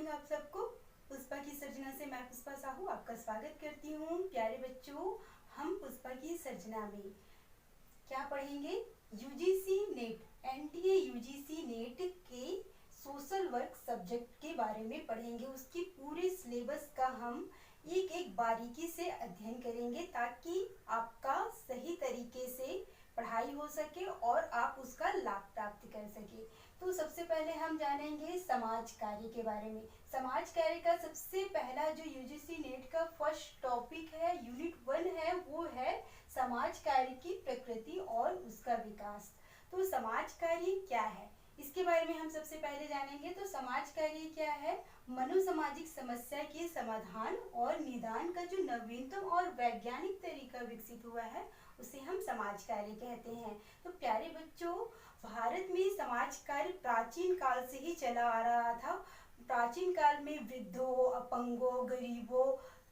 Morning आप सबको। पुष्पा की सर्जना से मैं पुष्पा साहू आपका स्वागत करती हूँ। प्यारे बच्चों, हम पुष्पा की सर्जना में क्या पढ़ेंगे? UGC net, NTA UGC net के सोशल वर्क सब्जेक्ट के बारे में पढ़ेंगे। उसकी पूरे सिलेबस का हम एक एक बारीकी से अध्ययन करेंगे ताकि आपका सही तरीके से पढ़ाई हो सके और आप उसका लाभ प्राप्त कर सके। तो सबसे पहले हम जानेंगे समाज कार्य के बारे में। समाज कार्य का सबसे पहला जो यूजीसी नेट का फर्स्ट टॉपिक है, यूनिट 1 है, वो है समाज कार्य की प्रकृति और उसका विकास। तो समाज कार्य क्या है, इसके बारे में हम सबसे पहले जानेंगे। तो समाज कार्य क्या है? मनोसामाजिक समस्या के समाधान और निदान का जो नवीनतम और वैज्ञानिक तरीका विकसित हुआ है उसे हम समाज कार्य कहते हैं। तो प्यारे बच्चों, भारत में समाज कार्य प्राचीन काल से ही चला आ रहा था। प्राचीन काल में वृद्धों, अपंगों, गरीबों,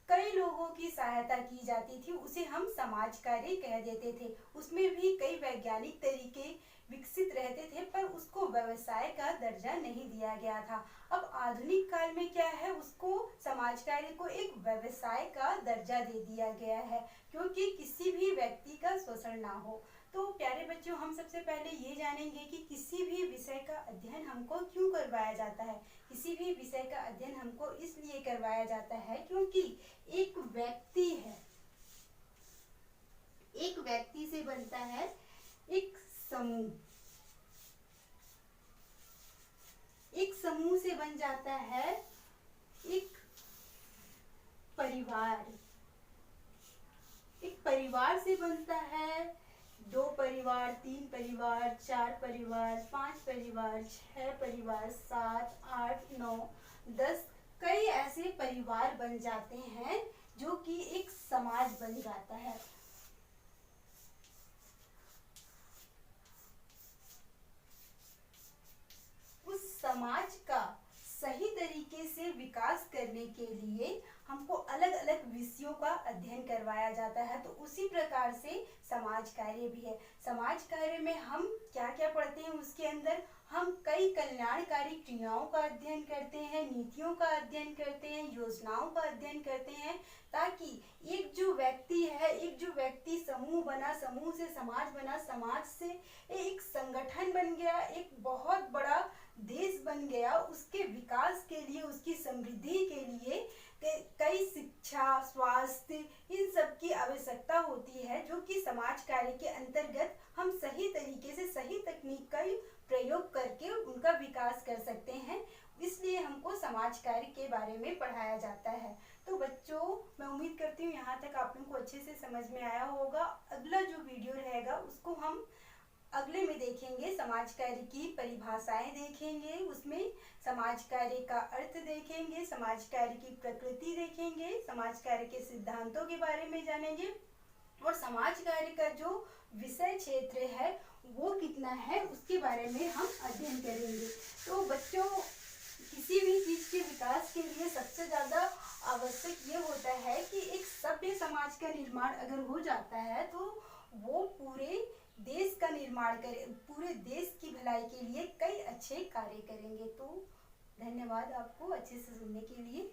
कई लोगों की सहायता की जाती थी, उसे हम समाज कार्य कह देते थे। उसमें भी कई वैज्ञानिक तरीके विकसित रहते थे, पर उसको व्यवसाय का दर्जा नहीं दिया गया था। अब आधुनिक काल में क्या है, उसको समाज कार्य को एक व्यवसाय का दर्जा दे दिया गया है, क्योंकि किसी भी व्यक्ति का शोषण ना हो। तो प्यारे बच्चों, हम सबसे पहले ये जानेंगे कि किसी भी विषय का अध्ययन हमको क्यों करवाया जाता है। किसी भी विषय का अध्ययन हमको इसलिए करवाया जाता है क्योंकि एक व्यक्ति है, एक व्यक्ति से बनता है एक समूह, एक समूह से बन जाता है एक परिवार, एक परिवार से बनता है 2 परिवार, 3 परिवार, 4 परिवार, 5 परिवार, 6 परिवार, 7, 8, 9, 10 कई ऐसे परिवार बन जाते हैं जो कि एक समाज बन जाता है। उस समाज का सही तरीके से विकास करने के लिए हमको अलग अलग विषयों का अध्ययन करवाया जाता है। तो उसी प्रकार से समाज कार्य भी है। समाज कार्य में हम क्या क्या पढ़ते हैं, उसके अंदर हम कई कल्याणकारी क्रियाओं का अध्ययन करते हैं, नीतियों का अध्ययन करते हैं, योजनाओं का अध्ययन करते हैं, ताकि एक जो व्यक्ति है, एक जो व्यक्ति समूह बना, समूह से समाज बना, समाज से एक संगठन बन गया, एक बहुत बड़ा देश बन गया, उसके विकास के लिए, उसकी समृद्धि के लिए कई शिक्षा, स्वास्थ्य, इन सब की आवश्यकता होती है, जो कि समाज कार्य के अंतर्गत हम सही तरीके से सही तकनीक का प्रयोग करके उनका विकास कर सकते हैं। इसलिए हमको समाज कार्य के बारे में पढ़ाया जाता है। तो बच्चों, मैं उम्मीद करती हूँ यहाँ तक आप लोगों को अच्छे से समझ में आया होगा। अगला जो वीडियो रहेगा उसको हम अगले में देखेंगे, समाज कार्य की परिभाषाएं देखेंगे, उसमें समाज कार्य का अर्थ देखेंगे, समाज कार्य की प्रकृति देखेंगे, समाज कार्य के सिद्धांतों के बारे में जानेंगे और समाज कार्य का जो विषय क्षेत्र है वो कितना है उसके बारे में हम अध्ययन करेंगे। तो बच्चों, किसी भी चीज के विकास के लिए सबसे ज्यादा आवश्यक ये होता है कि एक सभ्य समाज का निर्माण अगर हो जाता है तो वो पूरे देश का निर्माण करे, पूरे देश की भलाई के लिए कई अच्छे कार्य करेंगे। तो धन्यवाद आपको अच्छे से सुनने के लिए।